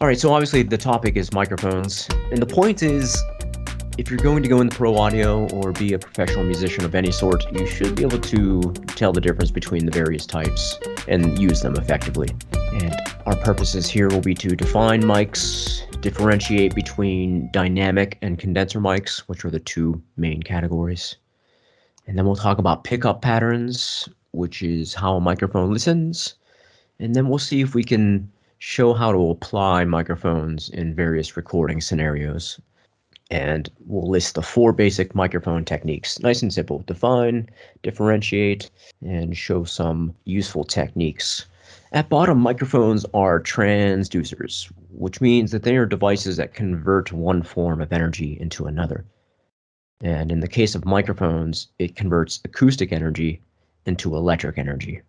All right, so obviously the topic is microphones, and the point is, if you're going to go into pro audio or be a professional musician of any sort, you should be able to tell the difference between the various types and use them effectively. And our purposes here will be to define mics, differentiate between dynamic and condenser mics, which are the two main categories. And then we'll talk about pickup patterns, which is how a microphone listens. And then we'll see if we can show how to apply microphones in various recording scenarios. And we'll list the 4 basic microphone techniques. Nice and simple. Define, differentiate, and show some useful techniques. At bottom, microphones are transducers, which means that they are devices that convert one form of energy into another. And in the case of microphones, it converts acoustic energy into electric energy.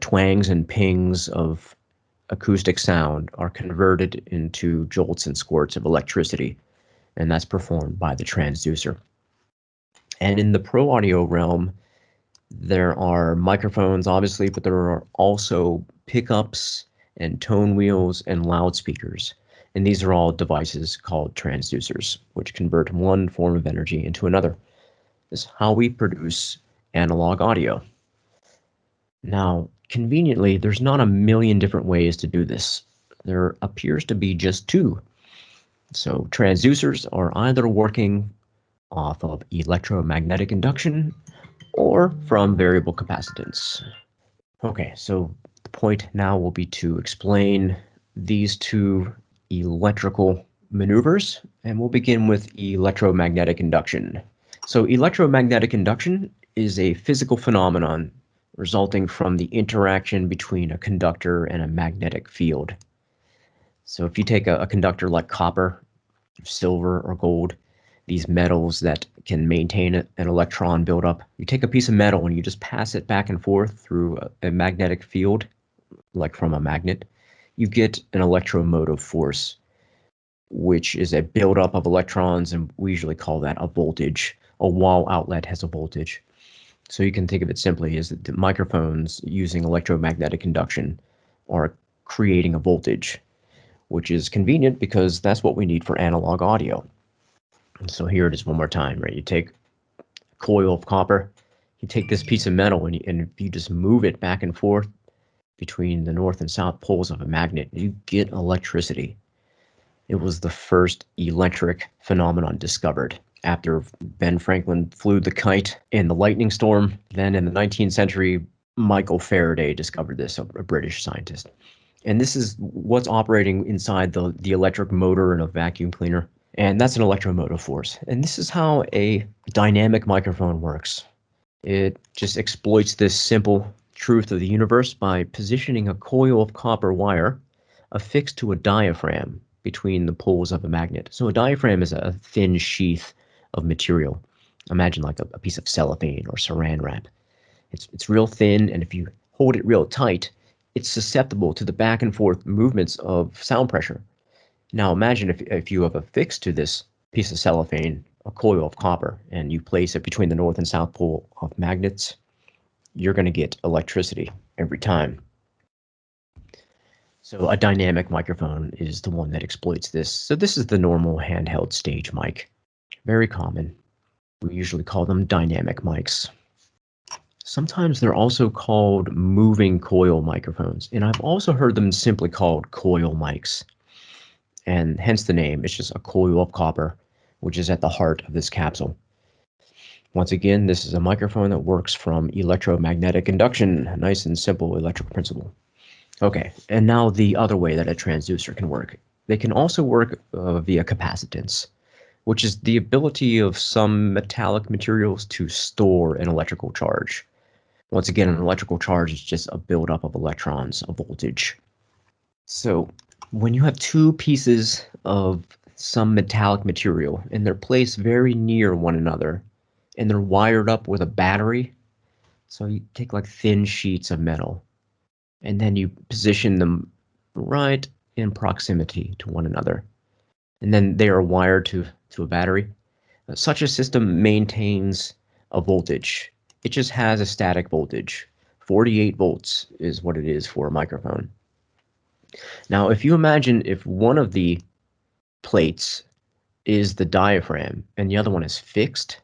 Twangs and pings of acoustic sound are converted into jolts and squirts of electricity, and that's performed by the transducer. And in the pro audio realm, there are microphones, obviously, but there are also pickups and tone wheels and loudspeakers. And these are all devices called transducers, which convert one form of energy into another. This is how we produce analog audio. Now, conveniently, there's not a million different ways to do this. There appears to be just 2. So transducers are either working off of electromagnetic induction or from variable capacitance. Okay, so the point now will be to explain these 2 electrical maneuvers, and we'll begin with electromagnetic induction. So electromagnetic induction is a physical phenomenon resulting from the interaction between a conductor and a magnetic field. So if you take a conductor like copper, silver, or gold, these metals that can maintain an electron buildup, you take a piece of metal and you just pass it back and forth through a magnetic field, like from a magnet, you get an electromotive force, which is a buildup of electrons, and we usually call that a voltage. A wall outlet has a voltage. So you can think of it simply as that the microphones using electromagnetic induction are creating a voltage, which is convenient because that's what we need for analog audio. And so here it is one more time, right? You take a coil of copper, you take this piece of metal, and you just move it back and forth between the north and south poles of a magnet, you get electricity. It was the first electric phenomenon discovered after Ben Franklin flew the kite in the lightning storm. Then in the 19th century, Michael Faraday discovered this, a British scientist. And this is what's operating inside the electric motor in a vacuum cleaner. And that's an electromotive force. And this is how a dynamic microphone works. It just exploits this simple truth of the universe by positioning a coil of copper wire affixed to a diaphragm between the poles of a magnet. So a diaphragm is a thin sheath of material. Imagine like a piece of cellophane or saran wrap. It's real thin, and if you hold it real tight, it's susceptible to the back and forth movements of sound pressure. Now imagine if you have affixed to this piece of cellophane a coil of copper and you place it between the north and south pole of magnets, you're going to get electricity every time. So a dynamic microphone is the one that exploits this. So this is the normal handheld stage mic. Very common. We usually call them dynamic mics. Sometimes they're also called moving coil microphones, and I've also heard them simply called coil mics. And hence the name. It's just a coil of copper, which is at the heart of this capsule. Once again, this is a microphone that works from electromagnetic induction, a nice and simple electrical principle. Okay, and now the other way that a transducer can work. They can also work via capacitance, which is the ability of some metallic materials to store an electrical charge. Once again, an electrical charge is just a buildup of electrons, a voltage. So when you have 2 pieces of some metallic material and they're placed very near one another and they're wired up with a battery, so you take like thin sheets of metal and then you position them right in proximity to one another, and then they are wired to a battery. Such a system maintains a voltage. It just has a static voltage. 48 volts is what it is for a microphone. Now, if you imagine if one of the plates is the diaphragm and the other one is fixed,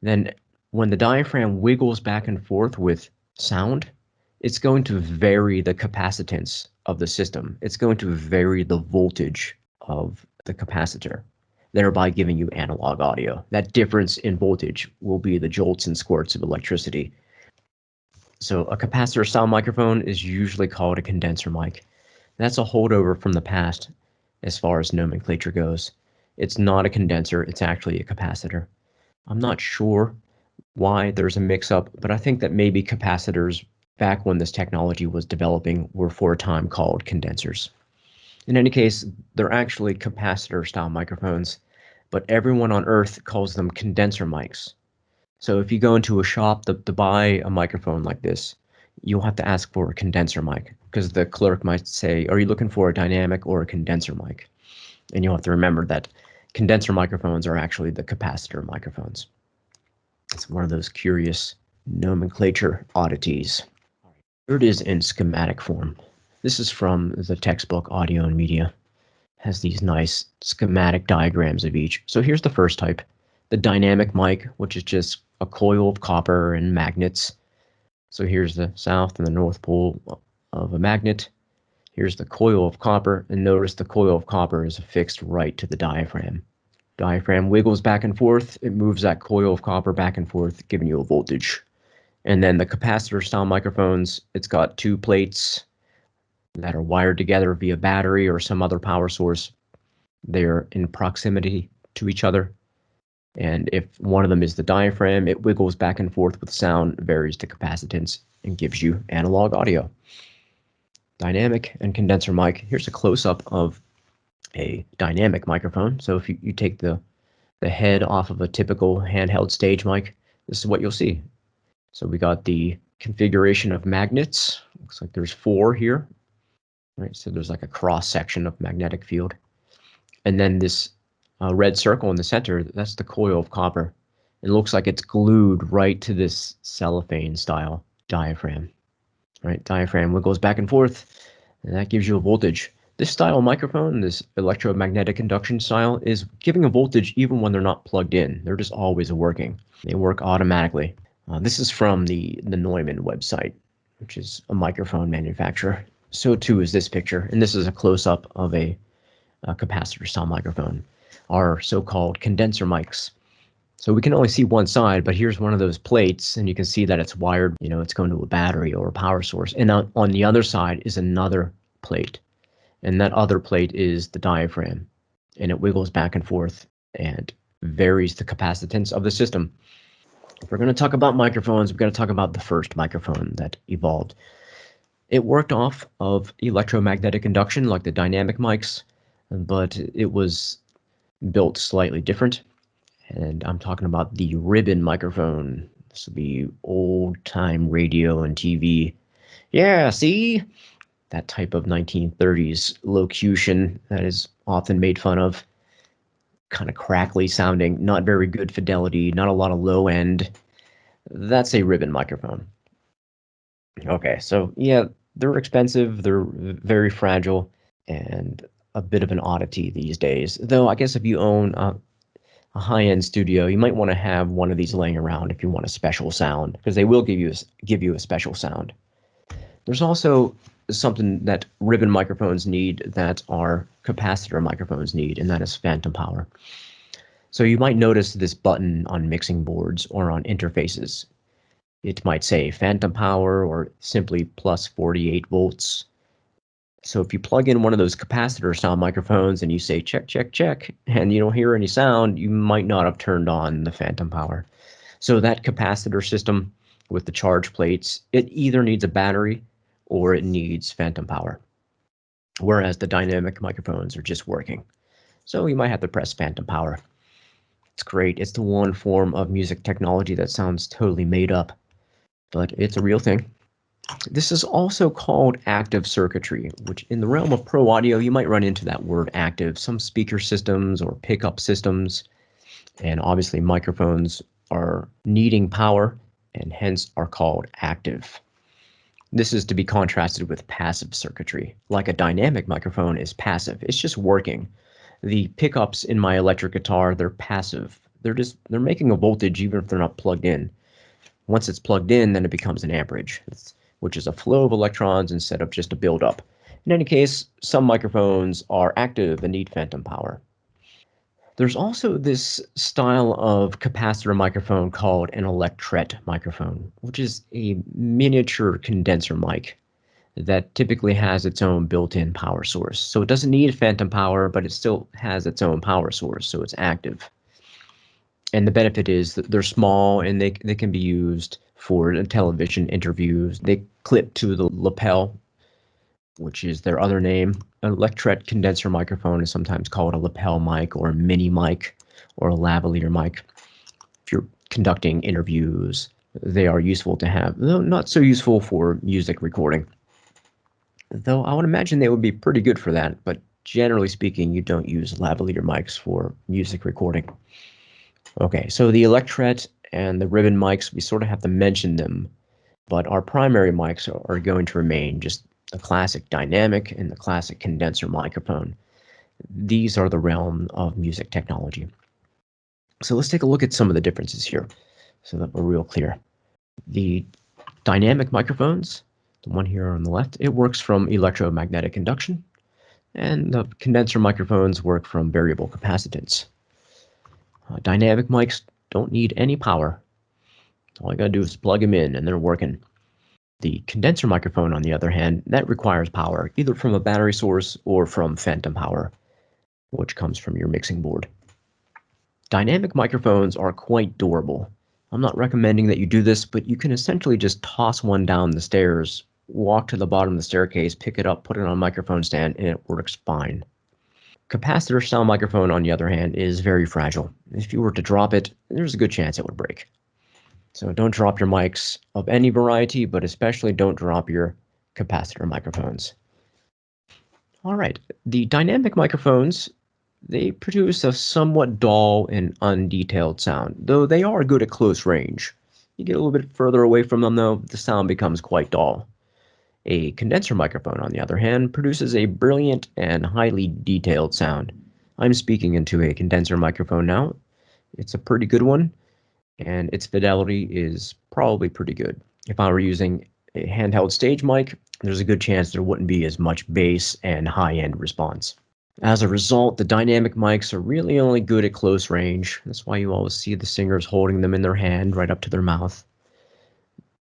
then when the diaphragm wiggles back and forth with sound, it's going to vary the capacitance of the system. It's going to vary the voltage of the capacitor, thereby giving you analog audio. That difference in voltage will be the jolts and squirts of electricity. So a capacitor style microphone is usually called a condenser mic. That's a holdover from the past as far as nomenclature goes. It's not a condenser, it's actually a capacitor. I'm not sure why there's a mix-up, but I think that maybe capacitors back when this technology was developing were for a time called condensers. In any case, they're actually capacitor-style microphones, but everyone on Earth calls them condenser mics. So if you go into a shop to buy a microphone like this, you'll have to ask for a condenser mic because the clerk might say, are you looking for a dynamic or a condenser mic? And you'll have to remember that condenser microphones are actually the capacitor microphones. It's one of those curious nomenclature oddities. Here it is in schematic form. This is from the textbook Audio and Media. It has these nice schematic diagrams of each. So here's the first type, the dynamic mic, which is just a coil of copper and magnets. So here's the south and the north pole of a magnet. Here's the coil of copper, and notice the coil of copper is affixed right to the diaphragm. Diaphragm wiggles back and forth, it moves that coil of copper back and forth, giving you a voltage. And then the capacitor style microphones, it's got two plates that are wired together via battery or some other power source. They're in proximity to each other. And if one of them is the diaphragm, it wiggles back and forth with sound, varies the capacitance, and gives you analog audio. Dynamic and condenser mic. Here's a close-up of a dynamic microphone. So if you take the head off of a typical handheld stage mic, this is what you'll see. So we got the configuration of magnets. Looks like there's 4 here. Right, so there's like a cross section of magnetic field. And then this red circle in the center, that's the coil of copper. It looks like it's glued right to this cellophane style diaphragm. Right, diaphragm wiggles back and forth, and that gives you a voltage. This style of microphone, this electromagnetic induction style, is giving a voltage even when they're not plugged in. They're just always working. They work automatically. This is from the Neumann website, which is a microphone manufacturer. So too is this picture, and this is a close-up of a capacitor-style microphone, our so-called condenser mics. So we can only see one side, but here's one of those plates, and you can see that it's wired, it's going to a battery or a power source. And on the other side is another plate, and that other plate is the diaphragm, and it wiggles back and forth and varies the capacitance of the system. If we're going to talk about microphones, we're going to talk about the first microphone that evolved. It worked off of electromagnetic induction like the dynamic mics, but it was built slightly different. And I'm talking about the ribbon microphone. This would be old-time radio and TV. Yeah, see? That type of 1930s locution that is often made fun of. Kind of crackly sounding, not very good fidelity, not a lot of low end. That's a ribbon microphone. Okay, so yeah, they're expensive, they're very fragile, and a bit of an oddity these days. Though I guess if you own a high-end studio, you might want to have one of these laying around if you want a special sound, because they will give you a special sound. There's also something that ribbon microphones need that our capacitor microphones need, and that is phantom power. So you might notice this button on mixing boards or on interfaces. It might say phantom power or simply plus 48 volts. So if you plug in one of those capacitor style microphones and you say check, check, check, and you don't hear any sound, you might not have turned on the phantom power. So that capacitor system with the charge plates, it either needs a battery or it needs phantom power. Whereas the dynamic microphones are just working. So you might have to press phantom power. It's great. It's the one form of music technology that sounds totally made up, but it's a real thing. This is also called active circuitry, which in the realm of pro audio, you might run into that word active. Some speaker systems or pickup systems, and obviously microphones are needing power and hence are called active. This is to be contrasted with passive circuitry. Like a dynamic microphone is passive. It's just working. The pickups in my electric guitar, they're passive. They're making a voltage even if they're not plugged in. Once it's plugged in, then it becomes an amperage, which is a flow of electrons instead of just a buildup. In any case, some microphones are active and need phantom power. There's also this style of capacitor microphone called an electret microphone, which is a miniature condenser mic that typically has its own built-in power source. So it doesn't need phantom power, but it still has its own power source, so it's active. And the benefit is that they're small and they can be used for television interviews. They clip to the lapel, which is their other name. An electret condenser microphone is sometimes called a lapel mic or a mini mic or a lavalier mic. If you're conducting interviews, they are useful to have, though not so useful for music recording. Though I would imagine they would be pretty good for that, but generally speaking, you don't use lavalier mics for music recording. Okay, so the electret and the ribbon mics, we sort of have to mention them, but our primary mics are going to remain just the classic dynamic and the classic condenser microphone. These are the realm of music technology. So let's take a look at some of the differences here so that we're real clear. The dynamic microphones, the one here on the left, it works from electromagnetic induction, and the condenser microphones work from variable capacitance. Dynamic mics don't need any power. All you gotta do is plug them in and they're working. The condenser microphone, on the other hand, that requires power, either from a battery source or from phantom power, which comes from your mixing board. Dynamic microphones are quite durable. I'm not recommending that you do this, but you can essentially just toss one down the stairs, walk to the bottom of the staircase, pick it up, put it on a microphone stand, and it works fine. Capacitor style microphone, on the other hand, is very fragile. If you were to drop it, there's a good chance it would break. So don't drop your mics of any variety, but especially don't drop your capacitor microphones. All right, the dynamic microphones, they produce a somewhat dull and undetailed sound, though they are good at close range. You get a little bit further away from them, though, the sound becomes quite dull. A condenser microphone, on the other hand, produces a brilliant and highly detailed sound. I'm speaking into a condenser microphone now. It's a pretty good one, and its fidelity is probably pretty good. If I were using a handheld stage mic, there's a good chance there wouldn't be as much bass and high-end response. As a result, the dynamic mics are really only good at close range. That's why you always see the singers holding them in their hand right up to their mouth.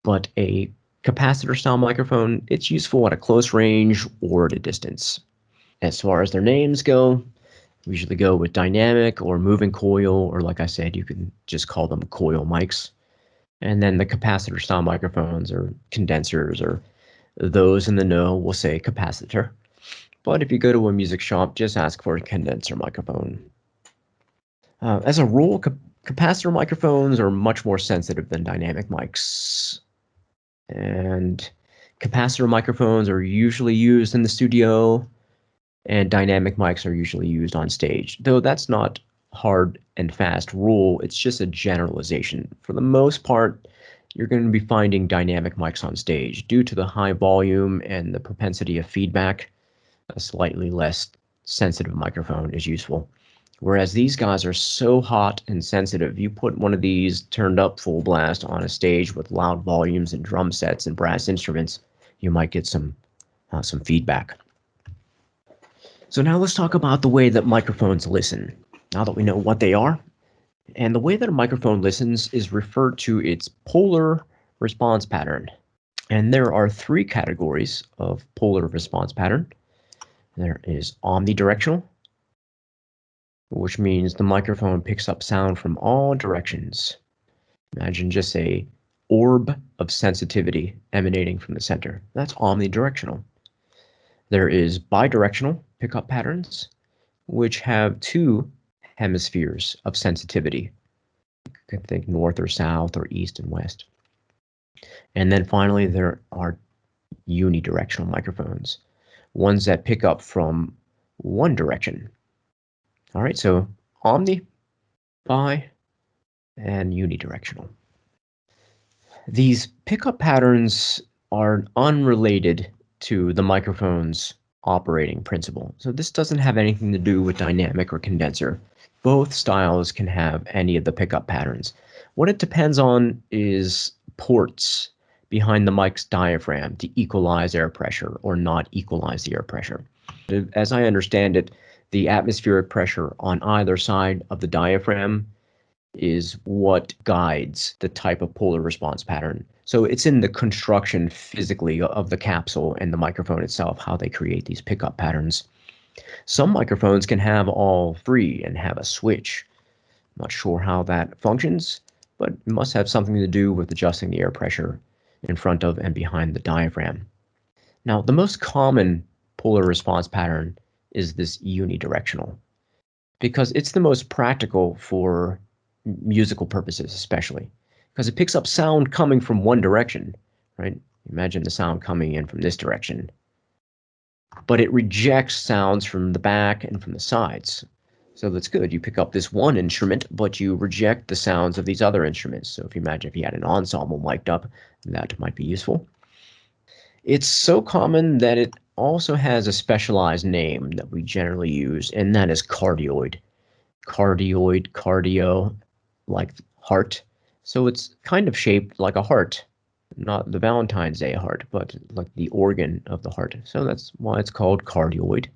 But a capacitor style microphone, it's useful at a close range or at a distance. As far as their names go, we usually go with dynamic or moving coil, or like I said, you can just call them coil mics. And then the capacitor style microphones or condensers, or those in the know will say capacitor. But if you go to a music shop, just ask for a condenser microphone. As a rule, capacitor microphones are much more sensitive than dynamic mics. And capacitor microphones are usually used in the studio, and dynamic mics are usually used on stage. Though that's not hard and fast rule, it's just a generalization. For the most part, you're going to be finding dynamic mics on stage. Due to the high volume and the propensity of feedback, a slightly less sensitive microphone is useful. Whereas these guys are so hot and sensitive, you put one of these turned up full blast on a stage with loud volumes and drum sets and brass instruments, you might get some feedback. So now let's talk about the way that microphones listen. Now that we know what they are, and the way that a microphone listens is referred to its polar response pattern. And there are three categories of polar response pattern. There is omnidirectional, which means the microphone picks up sound from all directions. Imagine just a orb of sensitivity emanating from the center. That's omnidirectional. There is bidirectional pickup patterns, which have two hemispheres of sensitivity. You can think north or south or east and west. And then finally, there are unidirectional microphones, ones that pick up from one direction. All right, so omni, bi, and unidirectional. These pickup patterns, are unrelated to the microphone's operating principle. So this doesn't have anything to do with dynamic or condenser. Both styles can have any of the pickup patterns. What it depends on is ports behind the mic's diaphragm to equalize air pressure or not equalize the air pressure. As I understand it, the atmospheric pressure on either side of the diaphragm is what guides the type of polar response pattern. So it's in the construction physically of the capsule and the microphone itself, how they create these pickup patterns. Some microphones can have all three and have a switch. I'm not sure how that functions, but it must have something to do with adjusting the air pressure in front of and behind the diaphragm. Now, the most common polar response pattern is this unidirectional, because it's the most practical for musical purposes, especially because it picks up sound coming from one direction, right? Imagine the sound coming in from this direction, but it rejects sounds from the back and from the sides. So that's good. You pick up this one instrument, but you reject the sounds of these other instruments. So if you imagine if you had an ensemble mic'd up, that might be useful. It's so common that it also has a specialized name that we generally use, and that is cardioid. Cardioid, cardio, like heart. So it's kind of shaped like a heart, not the Valentine's Day heart, but like the organ of the heart. So that's why it's called cardioid.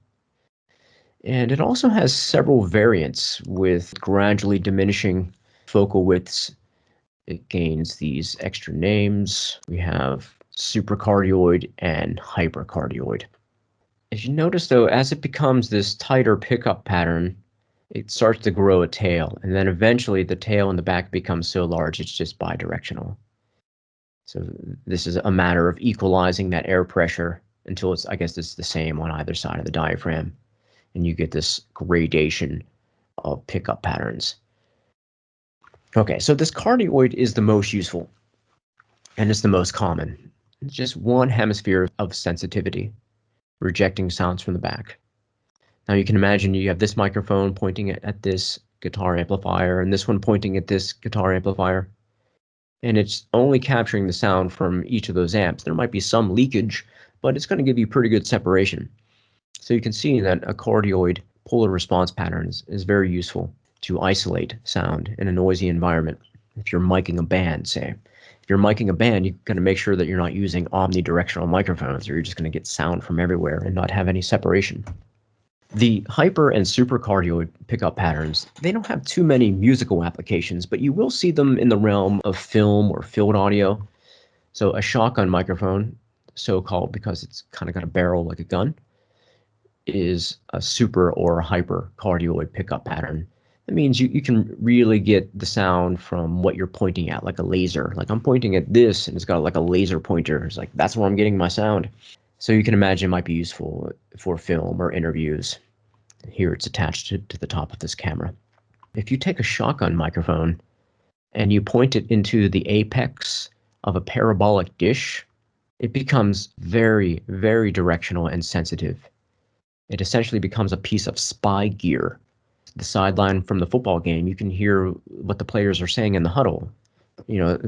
And it also has several variants with gradually diminishing focal widths. It gains these extra names. We have supracardioid and hypercardioid. If you notice though, as it becomes this tighter pickup pattern, it starts to grow a tail, and then eventually the tail in the back becomes so large it's just bidirectional. So this is a matter of equalizing that air pressure until it's, I guess, it's the same on either side of the diaphragm, and you get this gradation of pickup patterns. Okay, so this cardioid is the most useful, and it's the most common. It's just one hemisphere of sensitivity, rejecting sounds from the back. Now you can imagine you have this microphone pointing at this guitar amplifier and this one pointing at this guitar amplifier. And it's only capturing the sound from each of those amps. There might be some leakage, but it's going to give you pretty good separation. So you can see that a cardioid polar response pattern is very useful to isolate sound in a noisy environment. If you're micing a band, say. If you're micing a band, you've got to make sure that you're not using omnidirectional microphones, or you're just going to get sound from everywhere and not have any separation. The hyper and supracardioid pickup patterns, they don't have too many musical applications, but you will see them in the realm of film or field audio. So a shotgun microphone, so-called because it's kind of got a barrel like a gun, is a super or hypercardioid pickup pattern. That means you can really get the sound from what you're pointing at, like a laser. Like I'm pointing at this, and it's got like a laser pointer. It's like, that's where I'm getting my sound. So you can imagine it might be useful for film or interviews. Here it's attached to the top of this camera. If you take a shotgun microphone and you point it into the apex of a parabolic dish, it becomes very, very directional and sensitive. It essentially becomes a piece of spy gear. The sideline from the football game, you can hear what the players are saying in the huddle,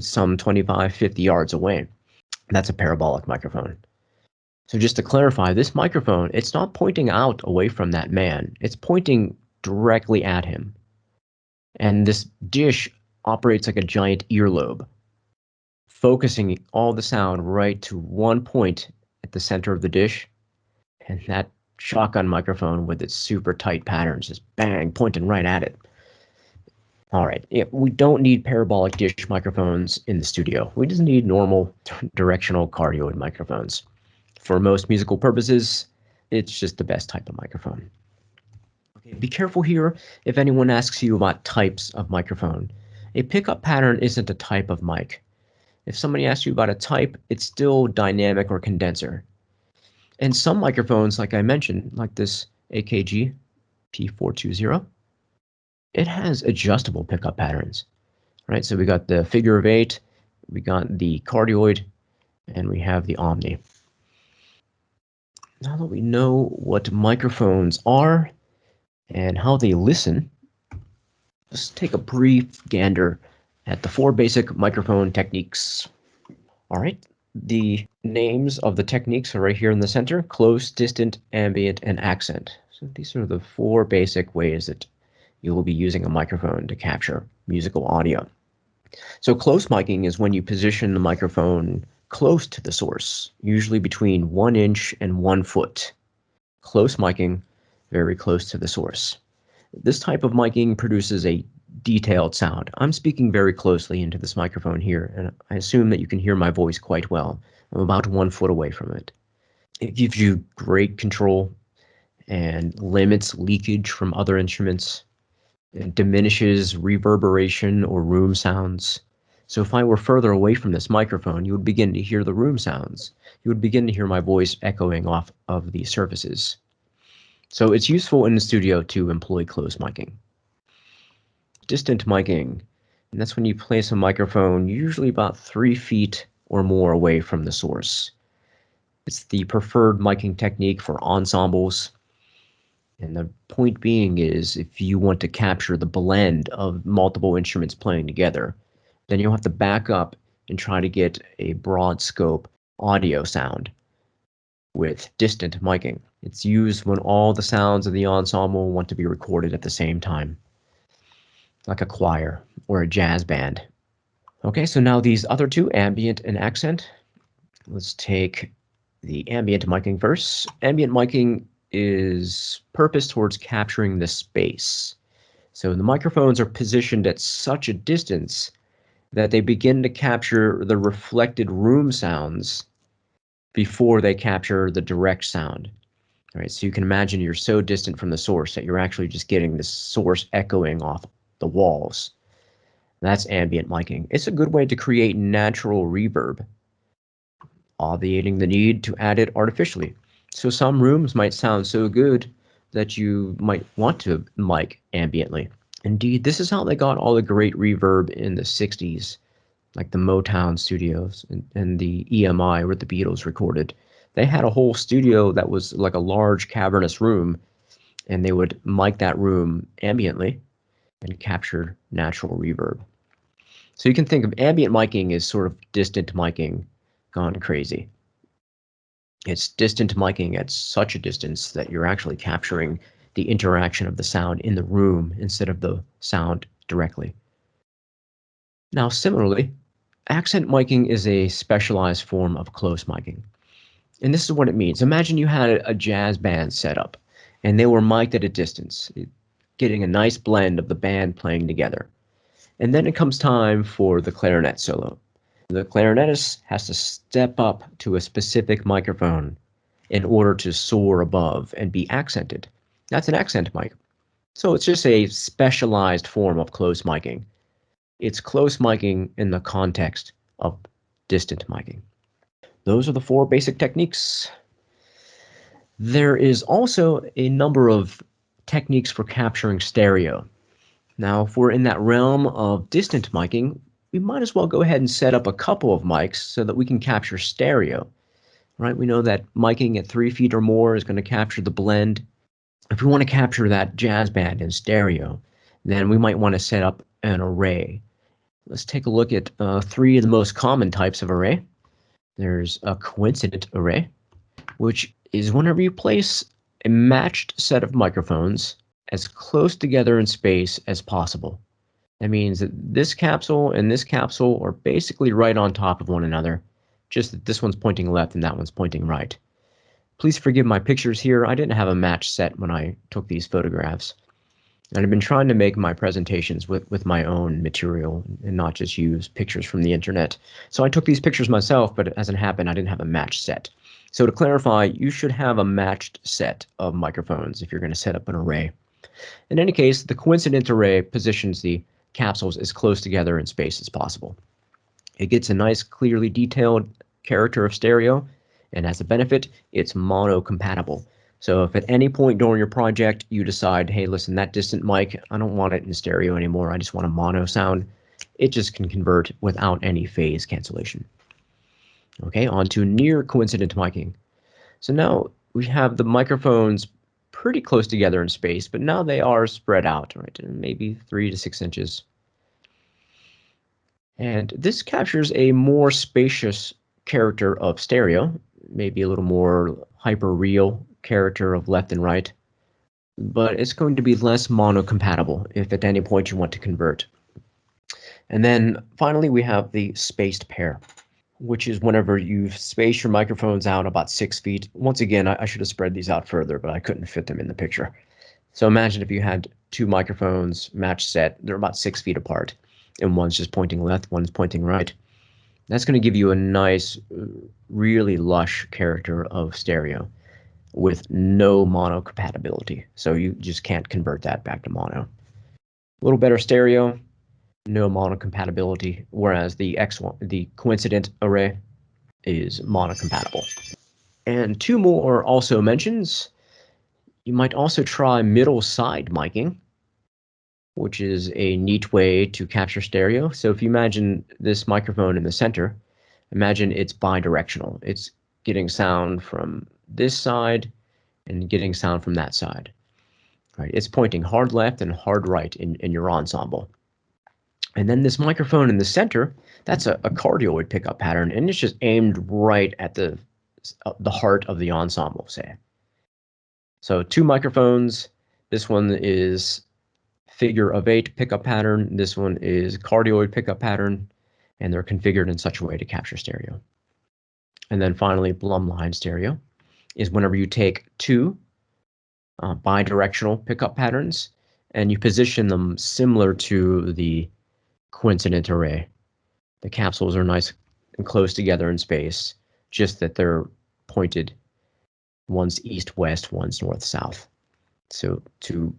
some 25, 50 yards away. That's a parabolic microphone. So just to clarify, this microphone, it's not pointing out away from that man. It's pointing directly at him. And this dish operates like a giant earlobe, focusing all the sound right to one point at the center of the dish. And that shotgun microphone with its super tight patterns just bang, pointing right at it. All right, we don't need parabolic dish microphones in the studio. We just need normal directional cardioid microphones. For most musical purposes, it's just the best type of microphone. Okay, be careful here if anyone asks you about types of microphone. A pickup pattern isn't a type of mic. If somebody asks you about a type, it's still dynamic or condenser. And some microphones, like I mentioned, like this AKG P420, it has adjustable pickup patterns, right? So we got the figure of 8, we got the cardioid, and we have the omni. Now that we know what microphones are and how they listen, let's take a brief gander at the 4 basic microphone techniques. All right, the names of the techniques are right here in the center: close, distant, ambient, and accent. So these are the 4 basic ways that you will be using a microphone to capture musical audio. So close miking is when you position the microphone close to the source, usually between 1 inch and 1 foot. Close miking, very close to the source. This type of miking produces a detailed sound. I'm speaking very closely into this microphone here, and I assume that you can hear my voice quite well. I'm about 1 foot away from it. It gives you great control and limits leakage from other instruments. It diminishes reverberation or room sounds. So if I were further away from this microphone, you would begin to hear the room sounds. You would begin to hear my voice echoing off of the surfaces. So it's useful in the studio to employ close miking. Distant miking, and that's when you place a microphone usually about 3 feet or more away from the source. It's the preferred miking technique for ensembles. And the point being is, if you want to capture the blend of multiple instruments playing together, then you'll have to back up and try to get a broad scope audio sound with distant miking. It's used when all the sounds of the ensemble want to be recorded at the same time, like a choir or a jazz band. Okay, so now these other 2, ambient and accent. Let's take the ambient miking first. Ambient miking is purposed towards capturing the space. So the microphones are positioned at such a distance that they begin to capture the reflected room sounds before they capture the direct sound. All right, so you can imagine you're so distant from the source that you're actually just getting the source echoing off the walls. That's ambient miking. It's a good way to create natural reverb, obviating the need to add it artificially. So some rooms might sound so good that you might want to mic ambiently. Indeed, this is how they got all the great reverb in the 60s, like the Motown studios and the EMI where the Beatles recorded. They had a whole studio that was like a large cavernous room, and they would mic that room ambiently and capture natural reverb. So you can think of ambient miking as sort of distant miking gone crazy. It's distant miking at such a distance that you're actually capturing the interaction of the sound in the room instead of the sound directly. Now, similarly, accent miking is a specialized form of close miking. And this is what it means. Imagine you had a jazz band set up, and they were mic'd at a distance, getting a nice blend of the band playing together. And then it comes time for the clarinet solo. The clarinetist has to step up to a specific microphone in order to soar above and be accented. That's an accent mic. So it's just a specialized form of close miking. It's close miking in the context of distant miking. Those are the 4 basic techniques. There is also a number of techniques for capturing stereo. Now, if we're in that realm of distant miking, we might as well go ahead and set up a couple of mics so that we can capture stereo. Right? We know that miking at 3 feet or more is going to capture the blend. If we want to capture that jazz band in stereo, then we might want to set up an array. Let's take a look at 3 of the most common types of array. There's a coincident array, which is whenever you place a matched set of microphones as close together in space as possible. That means that this capsule and this capsule are basically right on top of one another, just that this one's pointing left and that one's pointing right. Please forgive my pictures here. I didn't have a match set when I took these photographs. And I've been trying to make my presentations with my own material and not just use pictures from the internet. So I took these pictures myself, but as it happened, I didn't have a match set. So to clarify, you should have a matched set of microphones if you're going to set up an array. In any case, the coincident array positions the capsules as close together in space as possible. It gets a nice, clearly detailed character of stereo, and as a benefit, it's mono-compatible. So if at any point during your project you decide, hey, listen, that distant mic, I don't want it in stereo anymore, I just want a mono sound, it just can convert without any phase cancellation. Okay, on to near coincident miking. So now we have the microphones pretty close together in space, but now they are spread out, right, maybe 3 to 6 inches. And this captures a more spacious character of stereo, maybe a little more hyper-real character of left and right, but it's going to be less mono-compatible if at any point you want to convert. And then finally, we have the spaced pair, which is whenever you've spaced your microphones out about 6 feet. Once again, I should have spread these out further, but I couldn't fit them in the picture. So imagine if you had two microphones matched set, they're about 6 feet apart, and one's just pointing left, one's pointing right. That's going to give you a nice, really lush character of stereo with no mono compatibility. So you just can't convert that back to mono. A little better stereo, no mono compatibility, whereas the X1, the coincident array, is mono compatible. And two more also mentions. You might also try middle side miking, which is a neat way to capture stereo. So if you imagine this microphone in the center, imagine it's bidirectional. It's getting sound from this side and getting sound from that side. Right? It's pointing hard left and hard right in your ensemble. And then this microphone in the center, that's a cardioid pickup pattern, and it's just aimed right at the heart of the ensemble, say. So two microphones. This one is figure of 8 pickup pattern. This one is cardioid pickup pattern, and they're configured in such a way to capture stereo. And then finally, Blum line stereo is whenever you take two bidirectional pickup patterns and you position them similar to the coincident array. The capsules are nice and close together in space, just that they're pointed, one's east-west, one's north-south. So to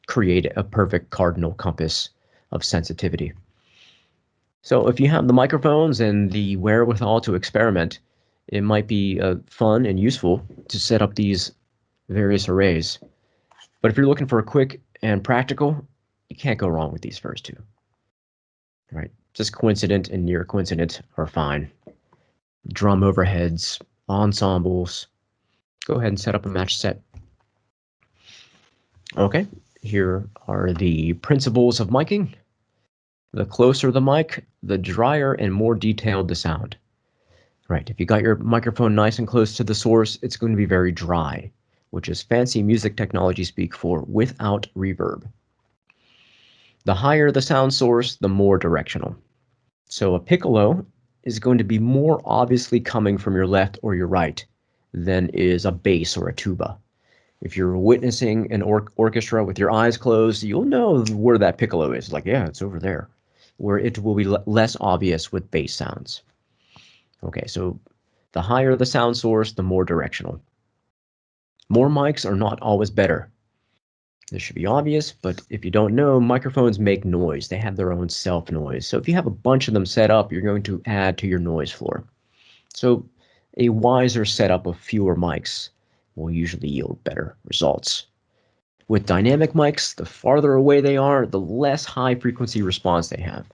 create a perfect cardinal compass of sensitivity. So if you have the microphones and the wherewithal to experiment, it might be fun and useful to set up these various arrays. But if you're looking for a quick and practical, you can't go wrong with these first two. Right? Just coincident and near coincident are fine. Drum overheads, ensembles. Go ahead and set up a match set. Okay, here are the principles of miking. The closer the mic, the drier and more detailed the sound. Right, if you got your microphone nice and close to the source, it's going to be very dry, which is fancy music technology speak for without reverb. The higher the sound source, the more directional. So a piccolo is going to be more obviously coming from your left or your right than is a bass or a tuba. If you're witnessing an orchestra with your eyes closed, you'll know where that piccolo is. Like, yeah, it's over there. Where it will be less obvious with bass sounds. Okay, so the higher the sound source, the more directional. More mics are not always better. This should be obvious, but if you don't know, microphones make noise. They have their own self noise. So if you have a bunch of them set up, you're going to add to your noise floor. So a wiser setup of fewer mics will usually yield better results. With dynamic mics, the farther away they are, the less high frequency response they have.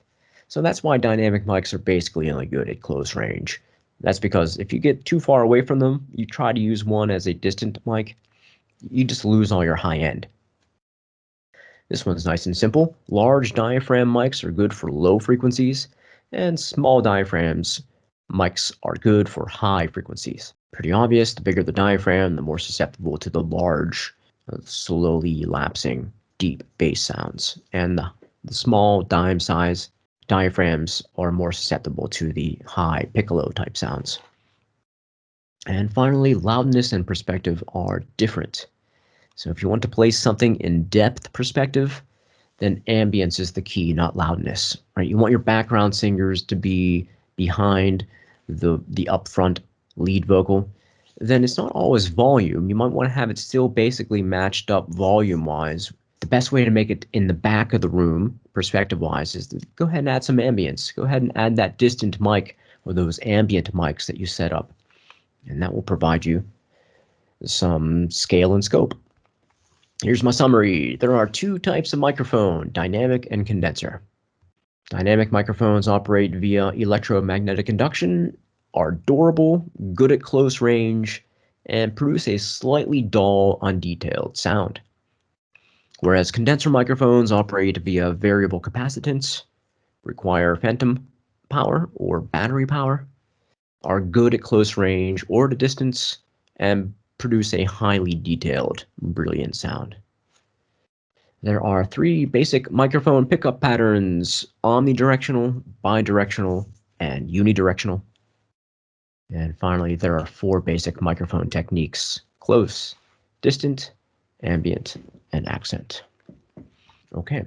So that's why dynamic mics are basically only good at close range. That's because if you get too far away from them, you try to use one as a distant mic, you just lose all your high end. This one's nice and simple. Large diaphragm mics are good for low frequencies, and small diaphragms mics are good for high frequencies. Pretty obvious, the bigger the diaphragm, the more susceptible to the large, slowly lapsing, deep bass sounds. And the small dime size diaphragms are more susceptible to the high piccolo type sounds. And finally, loudness and perspective are different. So if you want to place something in depth perspective, then ambience is the key, not loudness. Right? You want your background singers to be behind the upfront lead vocal. Then it's not always volume. You might want to have it still basically matched up volume-wise. The best way to make it in the back of the room, perspective-wise, is to go ahead and add some ambience. Go ahead and add that distant mic or those ambient mics that you set up. And that will provide you some scale and scope. Here's my summary. There are two types of microphone, dynamic and condenser. Dynamic microphones operate via electromagnetic induction, are durable, good at close range, and produce a slightly dull, undetailed sound. Whereas condenser microphones operate via variable capacitance, require phantom power or battery power, are good at close range or at a distance, and produce a highly detailed, brilliant sound. There are 3 basic microphone pickup patterns: omnidirectional, bidirectional, and unidirectional. And finally, there are 4 basic microphone techniques: close, distant, ambient, and accent. Okay,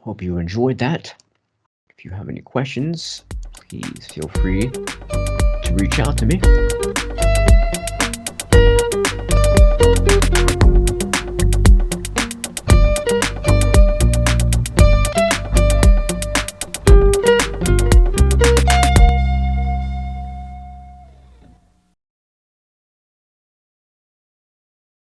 hope you enjoyed that. If you have any questions, please feel free to reach out to me.